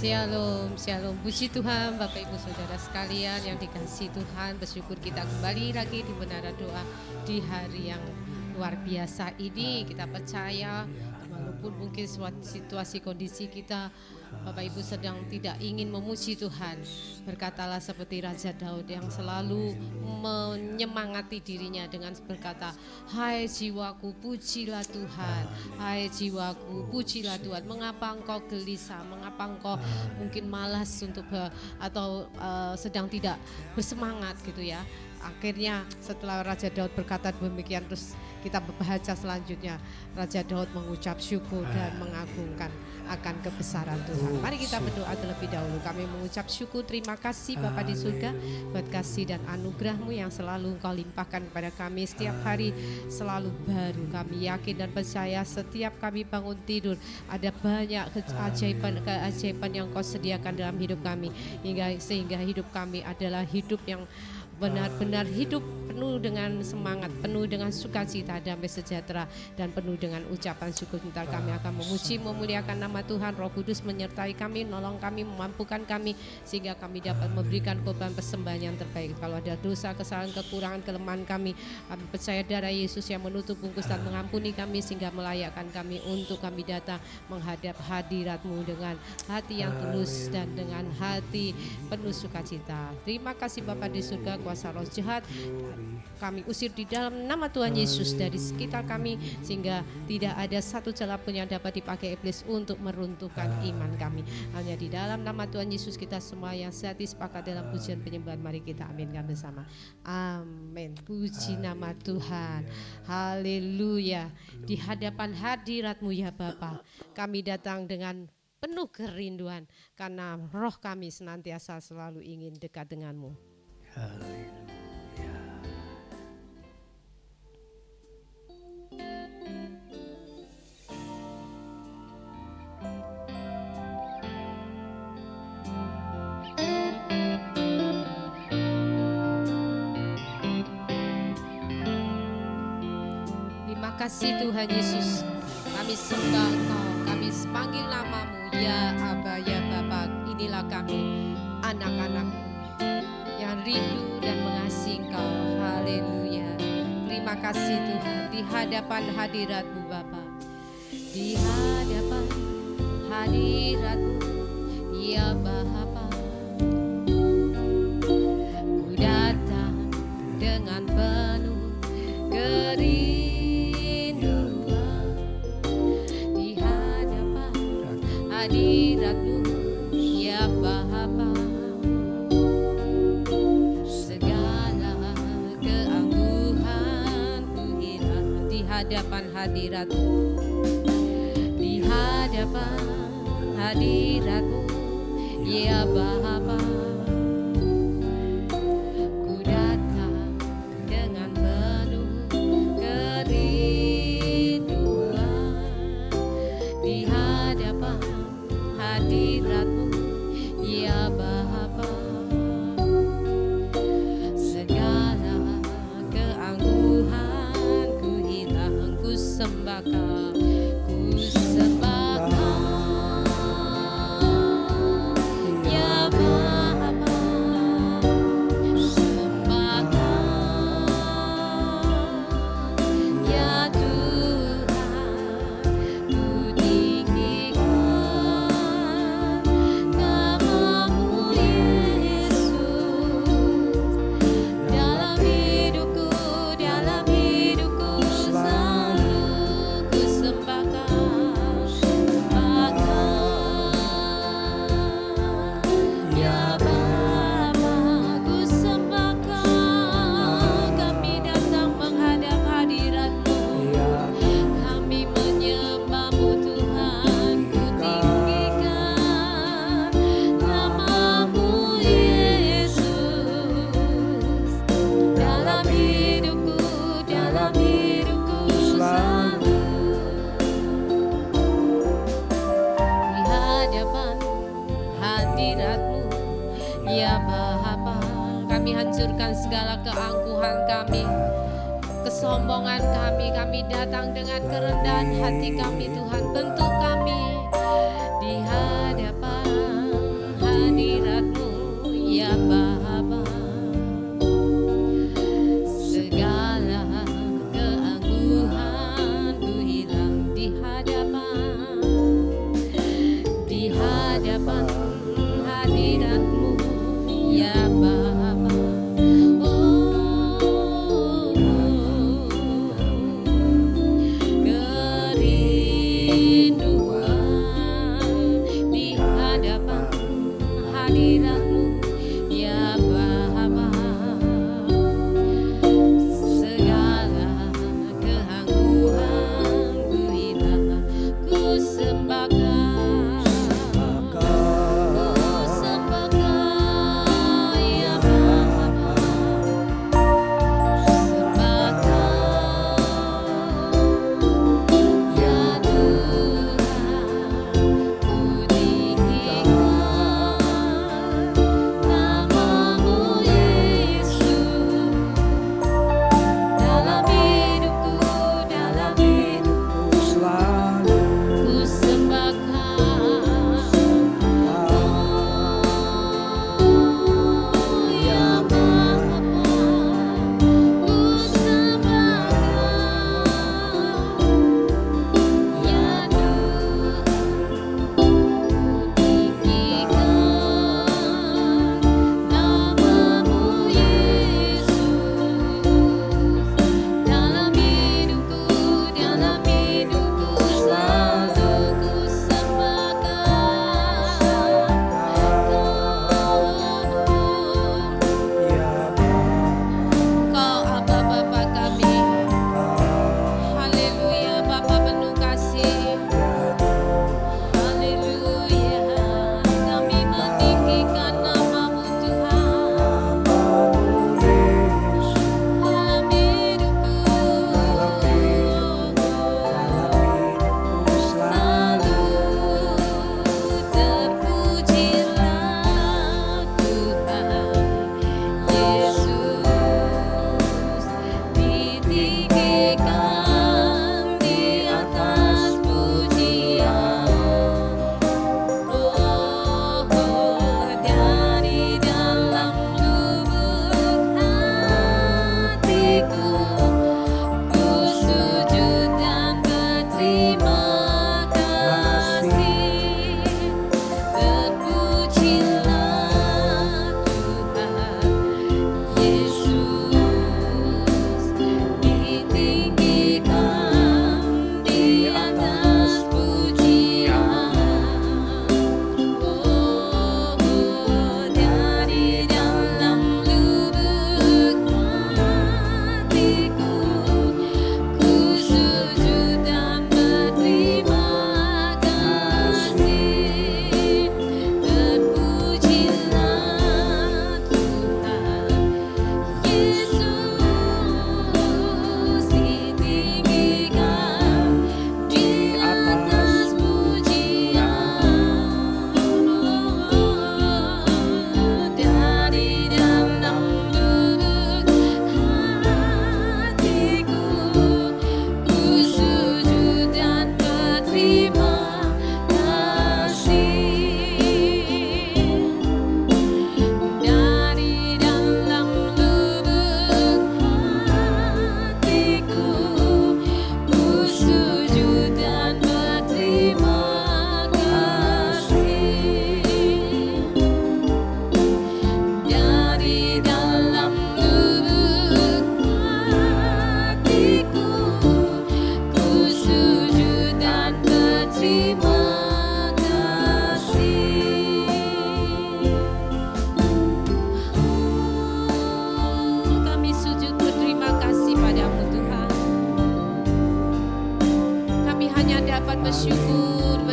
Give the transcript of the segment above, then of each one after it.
Shalom, shalom. Puji Tuhan Bapak Ibu Saudara sekalian yang dikasihi Tuhan. Bersyukur kita kembali lagi di Menara Doa di hari yang luar biasa ini. Kita percaya walaupun mungkin situasi kondisi kita Bapak Ibu sedang tidak ingin memuji Tuhan, berkatalah seperti Raja Daud yang selalu menyemangati dirinya dengan berkata, hai jiwaku pujilah Tuhan, hai jiwaku pujilah Tuhan. Mengapa engkau gelisah, mengapa engkau mungkin malas untuk atau sedang tidak bersemangat gitu ya. Akhirnya setelah Raja Daud berkata demikian, terus kita baca selanjutnya, Raja Daud mengucap syukur dan mengagungkan akan kebesaran Tuhan. Mari kita berdoa terlebih dahulu. Kami mengucap syukur, terima kasih Bapa di surga buat kasih dan anugerah-Mu yang selalu Engkau limpahkan kepada kami. Setiap hari selalu baru. Kami yakin dan percaya setiap kami bangun tidur ada banyak keajaiban yang Engkau sediakan dalam hidup kami, sehingga hidup kami adalah hidup yang benar-benar hidup penuh dengan semangat, penuh dengan sukacita, damai sejahtera, dan penuh dengan ucapan syukur. Sebentar kami akan memuji, memuliakan nama Tuhan. Roh Kudus menyertai kami, nolong kami, memampukan kami, sehingga kami dapat memberikan korban persembahan yang terbaik. Kalau ada dosa, kesalahan, kekurangan, kelemahan kami percaya darah Yesus yang menutup bungkus dan mengampuni kami, sehingga melayakkan kami untuk kami datang menghadap hadirat-Mu dengan hati yang tulus dan dengan hati penuh sukacita. Terima kasih Bapa di surga. Kuasa roh jahat kami usir di dalam nama Tuhan Yesus dari sekitar kami, sehingga tidak ada satu celah pun yang dapat dipakai iblis untuk meruntuhkan iman kami. Hanya di dalam nama Tuhan Yesus kita semua yang sehati sepakat dalam pujian penyembahan, mari kita aminkan bersama. Amin. Puji nama Tuhan. Haleluya. Di hadapan hadirat-Mu ya Bapa, kami datang dengan penuh kerinduan karena roh kami senantiasa selalu ingin dekat dengan-Mu. Terima kasih Tuhan Yesus, kami sembah Engkau, kami panggil nama-Mu, ya Aba, ya Bapa. Inilah kami, anak-anak-Mu yang rindu dan mengasihi Engkau. Haleluya. Terima kasih Tuhan, di hadapan hadirat-Mu Bapa, di hadapan hadirat-Mu ya Bapa, ku datang dengan penuh kerinduan. Di hadapan hadirat-Mu ya Bapa, hadapan hadirat-Mu, di hadapan hadirat-Mu ya Bapa, ku datang dengan penuh kerinduan. Di hadapan hadirat-Mu ya Bapa, segala keangkuhan sembahkan, ku sembahkan ya Bapa, sembahkan ya Tuhan, ku tinggikan nama-Mu Yesus dalam hidupku, dalam hidupku selalu ku sembahkan, ya Bapa, ku sembahkan. Kami datang menghadap hadirat-Mu, kami menyembah-Mu Tuhan, ku tinggikan nama-Mu Yesus dalam hidupku, dalam hidupku selalu. Di hadapan hadirat-Mu ya Bapa, kami hancurkan segala keangkuhan kami, kesombongan kami. Kami datang dengan kerendahan hati kami Tuhan, bentuk kami di hadapan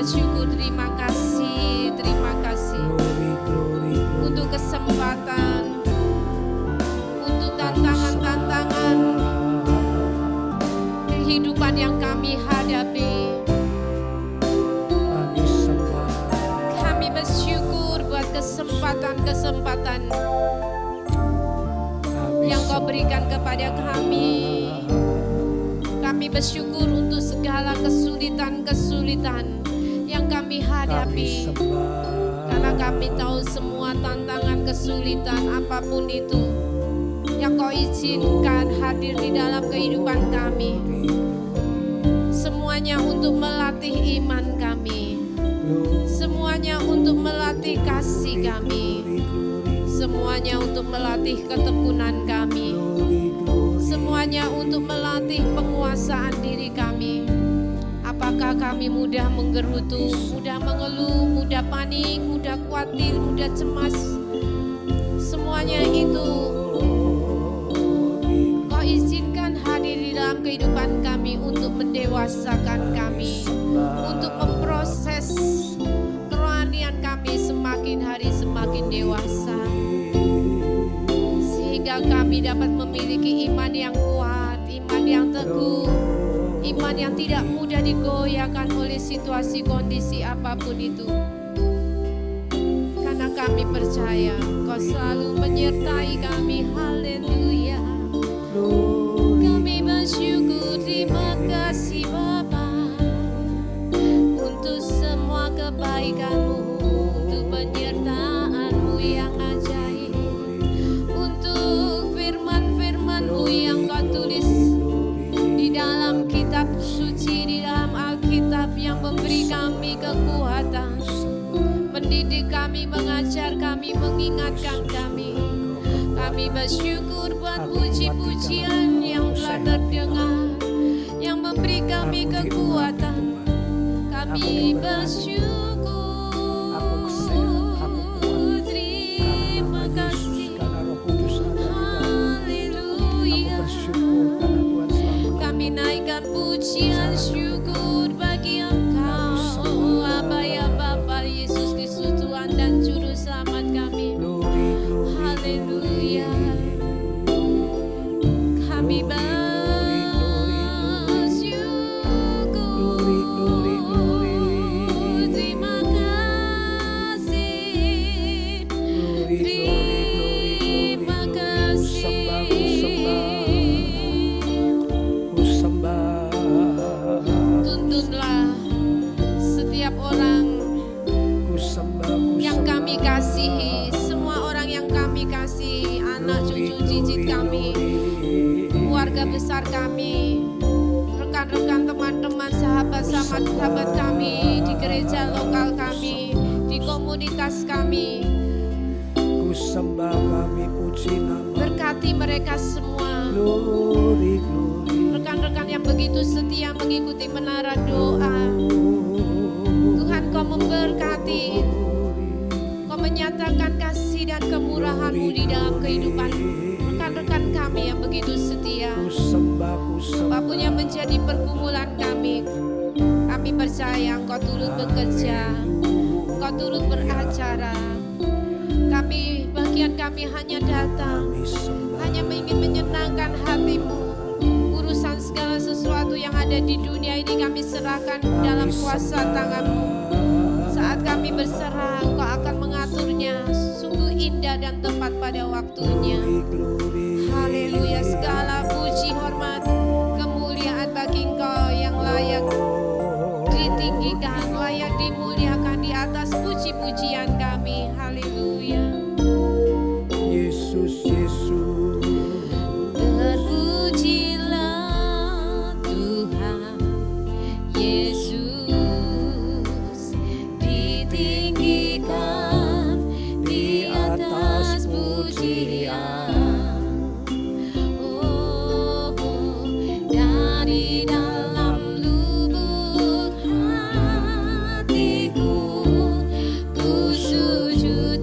bersyukur, terima kasih untuk kesempatan, untuk tantangan-tantangan kehidupan yang kami hadapi. Kami bersyukur buat kesempatan-kesempatan yang Kau berikan kepada kami. Kami bersyukur untuk segala kesulitan-kesulitan yang kami hadapi. Karena kami tahu semua tantangan kesulitan apapun itu yang Kau izinkan hadir di dalam kehidupan kami. Semuanya untuk melatih iman kami. Semuanya untuk melatih kasih kami. Semuanya untuk melatih ketekunan kami. Semuanya untuk melatih penguasaan diri kami. Apa Apakah kami mudah menggerutu, mudah mengeluh, mudah panik, mudah khawatir, mudah cemas? Semuanya itu Kau izinkan hadir di dalam kehidupan kami untuk mendewasakan kami, untuk memproses kerohanian kami semakin hari semakin dewasa, sehingga kami dapat memiliki iman yang kuat, iman yang teguh, iman yang tidak mudah digoyahkan oleh situasi kondisi apapun itu. Karena kami percaya Kau selalu menyertai kami. Haleluya. Kami bersyukur, terima kasih Bapa untuk semua kebaikan-Mu, untuk penyertaan-Mu yang ajaib, untuk firman-firman-Mu yang Kau tulis di dalam kitab suci, di dalam Alkitab yang memberi kami kekuatan, mendidik kami, mengajar kami, mengingatkan kami. Kami bersyukur buat puji-pujian yang telah terdengar, yang memberi kami kekuatan. Kami bersyukur, terima kasih. Haleluya. Kami naikkan pujian syukur bagi Engkau, Aba ya Bapa Yesus Kristus, Tuhan dan Juru Selamat kami. Haleluya. Kami bersyukur, terima kasih, terima kasih. Tuntunlah setiap orang yang kami kasihi, semua orang yang kami kasihi, anak cucu cicit kami, keluarga besar kami, rekan-rekan, teman-teman, sahabat kami di gereja lokal kami, di komunitas kami. Berkati mereka semua, rekan-rekan yang begitu setia mengikuti menara doa. Tuhan, Kau memberkati, Kau menyatakan kasih dan kemurahan-Mu di dalam kehidupan rekan-rekan kami yang begitu setia. Apapun yang menjadi pergumulan kami, kami percaya Engkau turut bekerja, Engkau turut beracara. Bagian kami hanya datang, hanya ingin menyenangkan hati-Mu. Urusan segala sesuatu yang ada di dunia ini kami serahkan dalam kuasa tangan-Mu. Saat kami berserah, Engkau akan mengaturnya sungguh indah dan tepat pada waktunya. Haleluya. Segala puji, hormat, kemuliaan bagi Engkau yang layak ditinggikan, layak dimuliakan di atas puji-pujian kami. Haleluya. Yesus, Yesus. Terpujilah Tuhan Yesus, ditinggikan di atas pujian. Oh, dari dalam lubuk hatiku ku sujud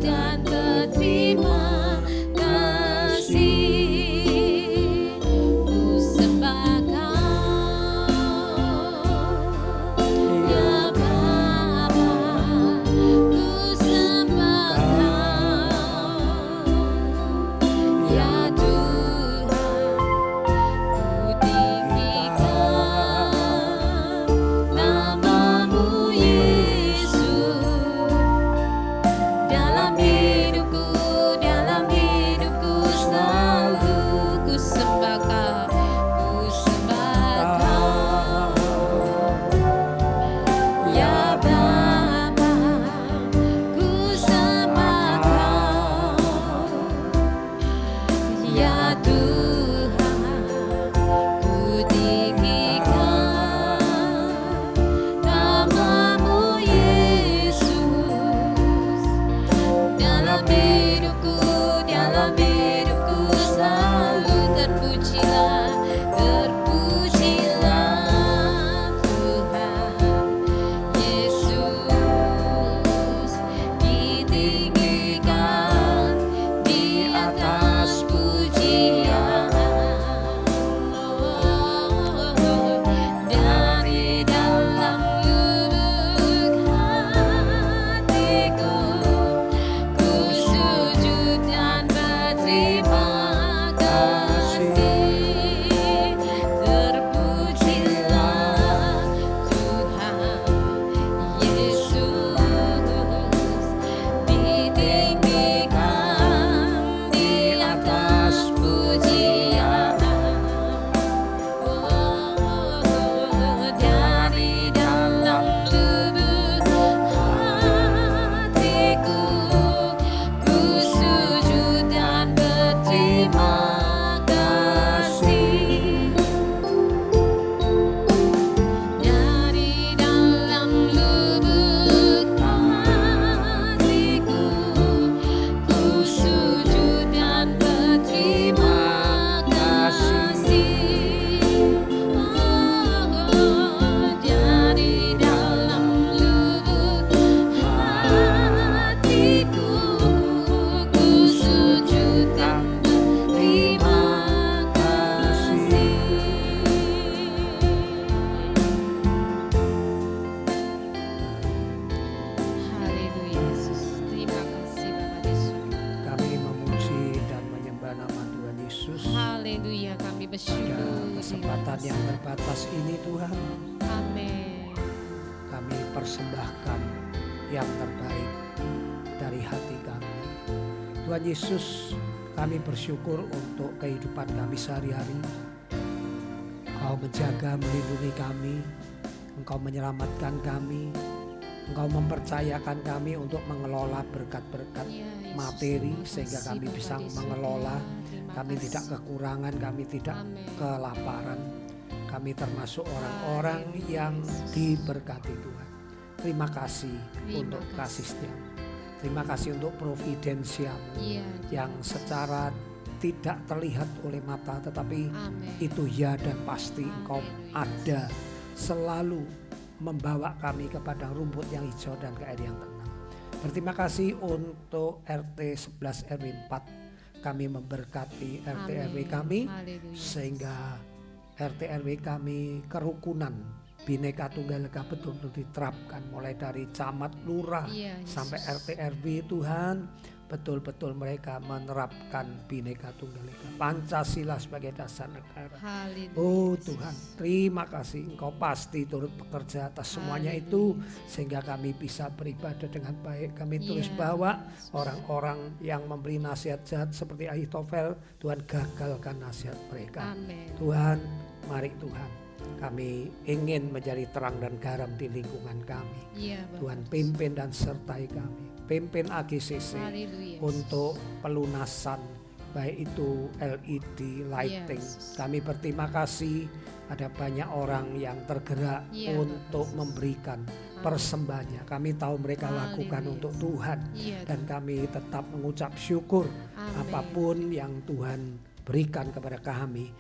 kesempatan yang terbatas ini Tuhan, Amin. kami persembahkan yang terbaik dari hati kami. Tuhan Yesus, kami bersyukur untuk kehidupan kami sehari-hari. Engkau menjaga, melindungi kami, Engkau menyelamatkan kami, Engkau mempercayakan kami untuk mengelola berkat-berkat materi sehingga kami bisa mengelola. Kami tidak kekurangan, kami tidak kelaparan. Kami termasuk orang-orang yang diberkati Tuhan. Terima kasih untuk kasih setiamu. Terima kasih untuk providensiamu yang secara tidak terlihat oleh mata, tetapi itu ya dan pasti Engkau ada, selalu membawa kami ke padang rumput yang hijau dan ke air yang tenang. Berterima kasih untuk RT 11 RW 4. Kami memberkati RT RW kami sehingga RT RW kami kerukunan Bhinneka Tunggal Ika betul-betul diterapkan mulai dari camat, lurah sampai RT RW. Tuhan, betul-betul mereka menerapkan Bhinneka Tunggal Ika, Pancasila sebagai dasar negara. Oh Tuhan, terima kasih, Engkau pasti turut bekerja atas semuanya itu sehingga kami bisa beribadah dengan baik. Kami terus bawa orang-orang yang memberi nasihat jahat seperti Ahitofel, Tuhan gagalkan nasihat mereka. Tuhan, mari Tuhan, kami ingin menjadi terang dan garam di lingkungan kami. Tuhan, pimpin dan sertai kami. Pimpin AGCC untuk pelunasan baik itu LED lighting. Kami berterima kasih ada banyak orang yang tergerak untuk memberikan persembahannya. Kami tahu mereka lakukan untuk Tuhan dan kami tetap mengucap syukur. Apapun yang Tuhan berikan kepada kami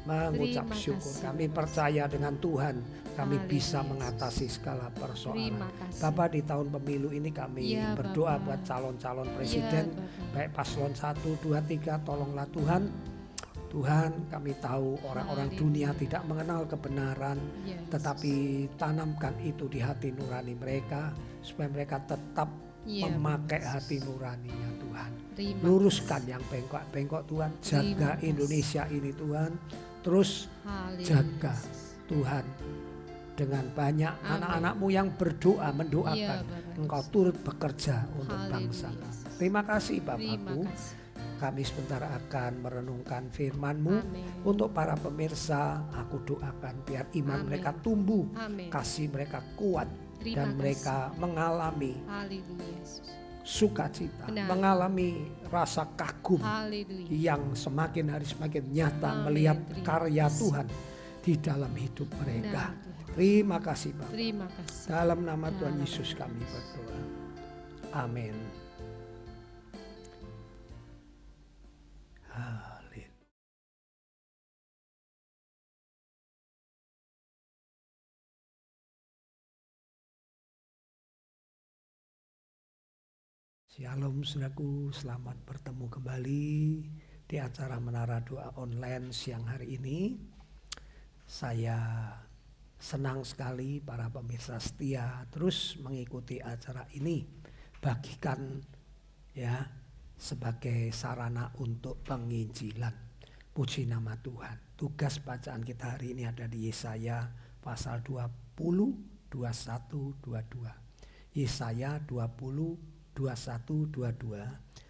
mengucap syukur. Kami percaya dengan Tuhan kami bisa mengatasi segala persoalan. Bapak, di tahun pemilu ini kami berdoa buat calon-calon presiden, baik paslon 1, 2, 3, tolonglah Tuhan. Tuhan, kami tahu orang-orang dunia tidak mengenal kebenaran, tetapi tanamkan itu di hati nurani mereka supaya mereka tetap memakai hati nuraninya Tuhan. Luruskan yang bengkok-bengkok Tuhan. Jaga Indonesia ini Tuhan. Terus jaga Tuhan. Dengan banyak anak-anakmu yang berdoa, mendoakan, Engkau turut bekerja untuk bangsa kami. Terima kasih Bapakku. Kami sebentar akan merenungkan firman-Mu. Untuk para pemirsa, aku doakan biar iman mereka tumbuh, kasih mereka kuat, dan mereka mengalami sukacita, mengalami rasa kagum yang semakin hari semakin nyata melihat karya Tuhan di dalam hidup mereka. Terima kasih Bapak. Dalam nama Tuhan Yesus kami berdoa. Amin. Shalom saudaraku, selamat bertemu kembali di acara Menara Doa Online siang hari ini. Saya senang sekali para pemirsa setia terus mengikuti acara ini. Bagikan ya sebagai sarana untuk penginjilan. Puji nama Tuhan. Tugas bacaan kita hari ini ada di Yesaya pasal 20, 21, 22. Yesaya 20, 21, 22,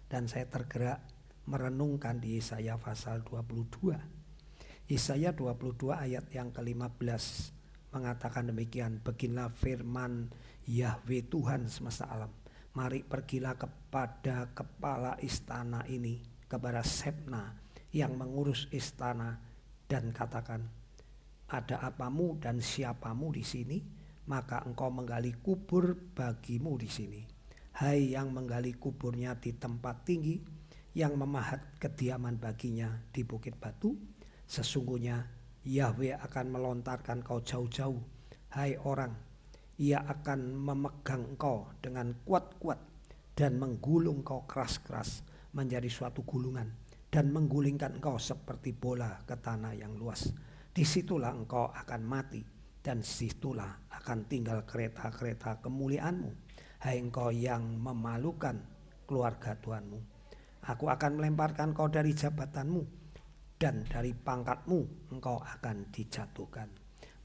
dan saya tergerak merenungkan di Yesaya pasal 22. Yesaya 22 ayat yang ke-15 mengatakan demikian, beginilah firman Yahweh Tuhan semesta alam. Mari pergilah kepada kepala istana ini, kepada Sebna yang mengurus istana, dan katakan, ada apamu dan siapamu di sini? Maka engkau menggali kubur bagimu di sini. Hai yang menggali kuburnya di tempat tinggi, yang memahat kediaman baginya di bukit batu, sesungguhnya Yahweh akan melontarkan kau jauh-jauh. Hai orang, ia akan memegang engkau dengan kuat-kuat dan menggulung kau keras-keras menjadi suatu gulungan, dan menggulingkan engkau seperti bola ke tanah yang luas. Disitulah engkau akan mati, dan situlah akan tinggal kereta-kereta kemuliaanmu. Hai engkau yang memalukan keluarga Tuhanmu, aku akan melemparkan kau dari jabatanmu dan dari pangkatmu engkau akan dijatuhkan.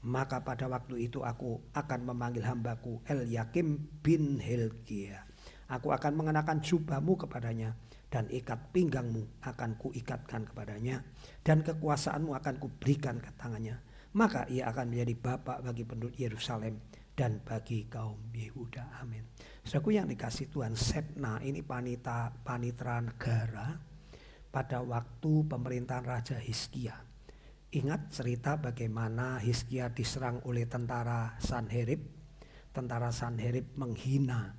Maka pada waktu itu aku akan memanggil hambaku Elyakim bin Hilkia. Aku akan mengenakan jubahmu kepadanya dan ikat pinggangmu akan kuikatkan kepadanya dan kekuasaanmu akan kuberikan ke tangannya. Maka ia akan menjadi bapak bagi penduduk Yerusalem dan bagi kaum Yehuda. Amin. Saudaraku yang dikasih Tuhan, Shebna ini panitera negara pada waktu pemerintahan Raja Hizkia. Ingat cerita bagaimana Hizkia diserang oleh tentara Sanherib. Tentara Sanherib menghina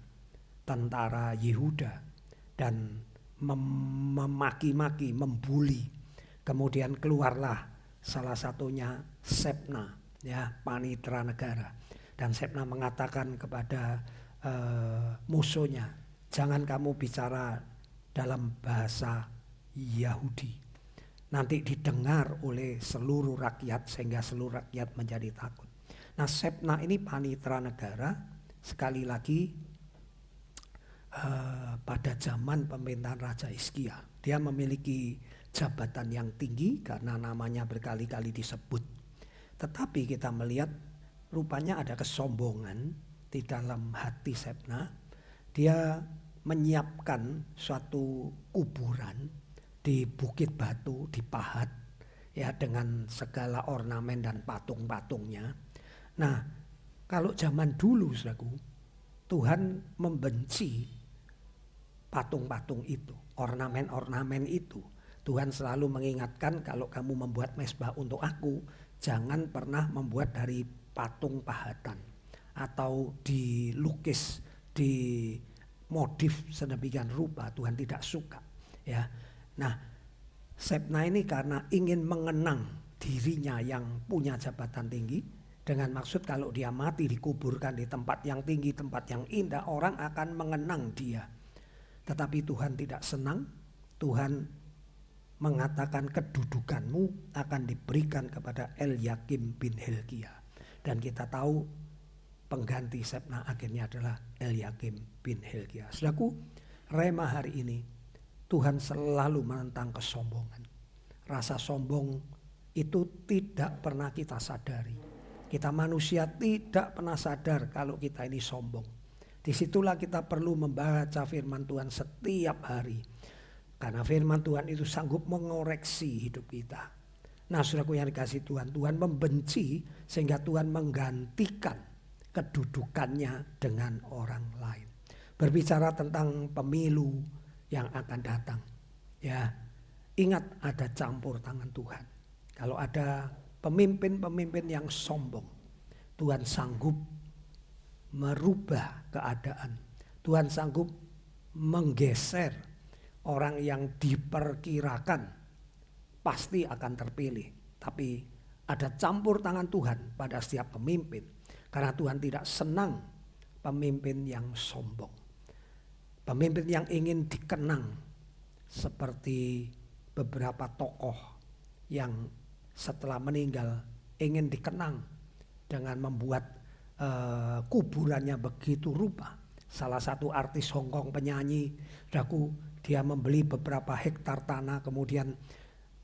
tentara Yehuda dan memaki-maki, membuli. Kemudian keluarlah salah satunya Shebna, ya, panitera negara. Dan Shebna mengatakan kepada musuhnya, jangan kamu bicara dalam bahasa Yahudi. Nanti didengar oleh seluruh rakyat sehingga seluruh rakyat menjadi takut. Nah, Shebna ini panitera negara, sekali lagi pada zaman pemerintahan Raja Hizkia. Dia memiliki jabatan yang tinggi karena namanya berkali-kali disebut. Tetapi kita melihat rupanya ada kesombongan di dalam hati Shebna. Dia menyiapkan suatu kuburan di Bukit Batu, di Pahat, ya, dengan segala ornamen dan patung-patungnya. Nah, kalau zaman dulu, saudaraku, Tuhan membenci patung-patung itu, ornamen-ornamen itu. Tuhan selalu mengingatkan, kalau kamu membuat mezbah untuk aku, jangan pernah membuat dari patung pahatan atau dilukis, di modif sedemikian rupa. Tuhan tidak suka, ya. Nah, Shebna ini karena ingin mengenang dirinya yang punya jabatan tinggi, dengan maksud kalau dia mati dikuburkan di tempat yang tinggi, tempat yang indah, orang akan mengenang dia. Tetapi Tuhan tidak senang. Tuhan mengatakan kedudukanmu akan diberikan kepada Elyakim bin Hilkia. Dan kita tahu pengganti Shebna akhirnya adalah Elyakim bin Hilkia. Saudaraku, rema hari ini Tuhan selalu menentang kesombongan. Rasa sombong itu tidak pernah kita sadari. Kita manusia tidak pernah sadar kalau kita ini sombong. Disitulah kita perlu membaca firman Tuhan setiap hari. Karena firman Tuhan itu sanggup mengoreksi hidup kita. Nah, saudaraku yang dikasih Tuhan, Tuhan membenci sehingga Tuhan menggantikan kedudukannya dengan orang lain. Berbicara tentang pemilu yang akan datang, ya, ingat ada campur tangan Tuhan. Kalau ada pemimpin-pemimpin yang sombong, Tuhan sanggup merubah keadaan. Tuhan sanggup menggeser orang yang diperkirakan pasti akan terpilih. Tapi ada campur tangan Tuhan pada setiap pemimpin, karena Tuhan tidak senang pemimpin yang sombong. Pemimpin yang ingin dikenang seperti beberapa tokoh yang setelah meninggal ingin dikenang dengan membuat kuburannya begitu rupa. Salah satu artis Hongkong, penyanyi, saudaraku, dia membeli beberapa hektar tanah, kemudian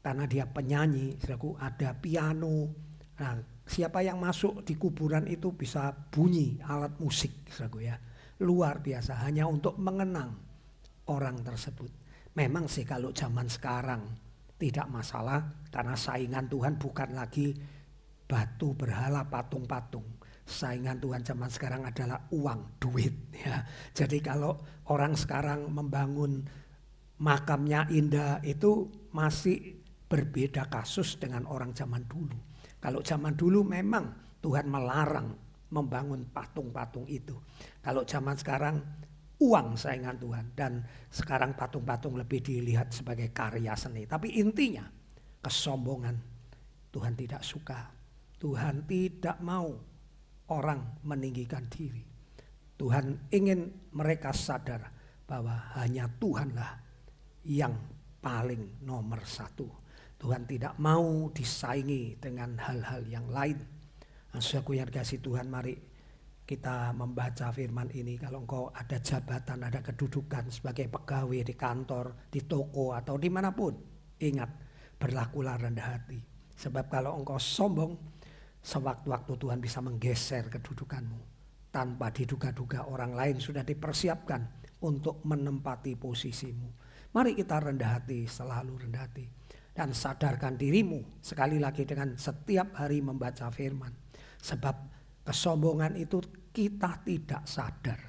karena dia penyanyi, saudaraku, ada piano. Nah, siapa yang masuk di kuburan itu bisa bunyi alat musik, saudaraku, ya. Luar biasa, hanya untuk mengenang orang tersebut. Memang sih kalau zaman sekarang tidak masalah, karena saingan Tuhan bukan lagi batu berhala, patung-patung. Saingan Tuhan zaman sekarang adalah uang, duit, ya. Jadi kalau orang sekarang membangun makamnya indah, itu masih berbeda kasus dengan orang zaman dulu. Kalau zaman dulu memang Tuhan melarang membangun patung-patung itu. Kalau zaman sekarang uang saingan Tuhan, dan sekarang patung-patung lebih dilihat sebagai karya seni. Tapi intinya kesombongan Tuhan tidak suka. Tuhan tidak mau orang meninggikan diri. Tuhan ingin mereka sadar bahwa hanya Tuhanlah yang paling nomor satu. Tuhan tidak mau disaingi dengan hal-hal yang lain. Saudaraku yang dikasihi Tuhan, mari kita membaca firman ini. Kalau engkau ada jabatan, ada kedudukan sebagai pegawai di kantor, di toko, atau dimanapun, ingat Berlakulah rendah hati. Sebab kalau engkau sombong, sewaktu-waktu Tuhan bisa menggeser kedudukanmu. Tanpa diduga-duga orang lain sudah dipersiapkan untuk menempati posisimu. Mari kita rendah hati, selalu rendah hati. Dan sadarkan dirimu sekali lagi dengan setiap hari membaca firman. Sebab kesombongan itu kita tidak sadar.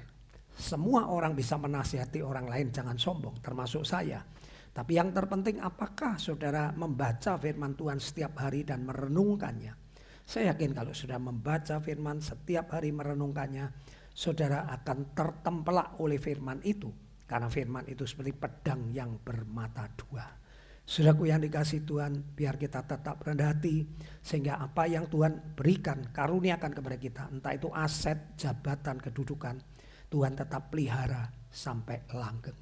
Semua orang bisa menasihati orang lain jangan sombong, termasuk saya. Tapi yang terpenting apakah saudara membaca firman Tuhan setiap hari dan merenungkannya. Saya yakin kalau sudah membaca firman setiap hari merenungkannya, saudara akan tertempelak oleh firman itu. Karena firman itu seperti pedang yang bermata dua. Saudaraku yang dikasihi Tuhan, biar kita tetap rendah hati. Sehingga apa yang Tuhan berikan, karuniakan kepada kita. Entah itu aset, jabatan, kedudukan. Tuhan tetap pelihara sampai langgeng.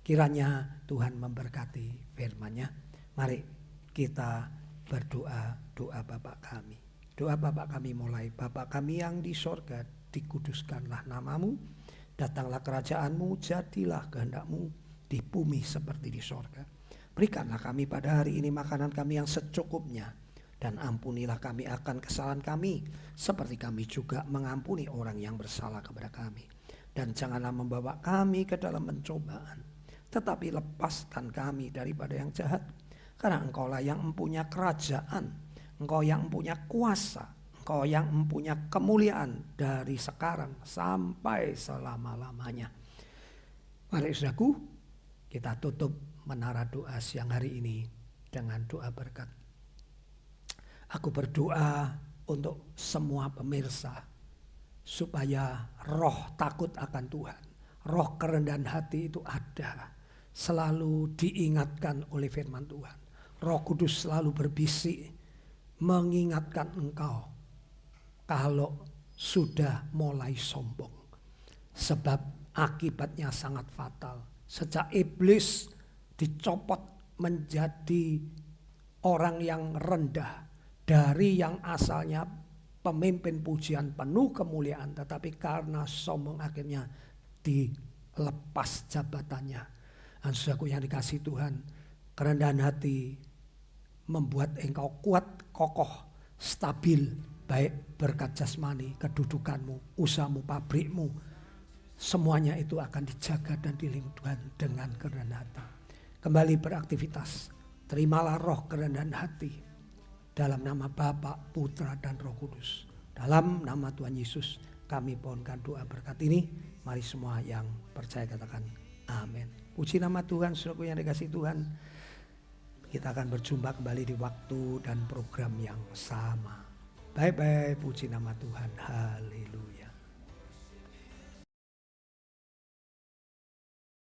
Kiranya Tuhan memberkati firman-Nya. Mari kita berdoa, doa Bapa kami. Doa Bapa kami mulai. Bapa kami yang di sorga, dikuduskanlah namamu. Datanglah kerajaanmu, jadilah kehendak-Mu di bumi seperti di sorga. Berikanlah kami pada hari ini makanan kami yang secukupnya. Dan ampunilah kami akan kesalahan kami, seperti kami juga mengampuni orang yang bersalah kepada kami. Dan janganlah membawa kami ke dalam pencobaan, tetapi lepaskan kami daripada yang jahat. Karena Engkaulah yang mempunyai kerajaan, Engkau yang mempunyai kuasa, Engkau yang mempunyai kemuliaan dari sekarang sampai selama-lamanya. Mari saudaraku, kita tutup menara doa siang hari ini dengan doa berkat. Aku berdoa untuk semua pemirsa supaya roh takut akan Tuhan, roh kerendahan hati itu ada, selalu diingatkan oleh firman Tuhan. Roh Kudus selalu berbisik mengingatkan engkau kalau sudah mulai sombong, sebab akibatnya sangat fatal. Sejak iblis dicopot menjadi orang yang rendah, dari yang asalnya pemimpin pujian penuh kemuliaan, tetapi karena sombong akhirnya dilepas jabatannya. Dan saudaraku yang dikasihi Tuhan, kerendahan hati membuat engkau kuat, kokoh, stabil, baik berkat jasmani, kedudukanmu, usahamu, pabrikmu, semuanya itu akan dijaga dan dilindungi Tuhan dengan kerendahan hati. Kembali beraktivitas, terimalah roh kerendahan hati dalam nama Bapa, Putra dan Roh Kudus. Dalam nama Tuhan Yesus kami pohonkan doa berkat ini. Mari semua yang percaya katakan amin. Puji nama Tuhan, saudaraku yang dikasihi Tuhan. Kita akan berjumpa kembali di waktu dan program yang sama. Bye-bye, puji nama Tuhan. Haleluya.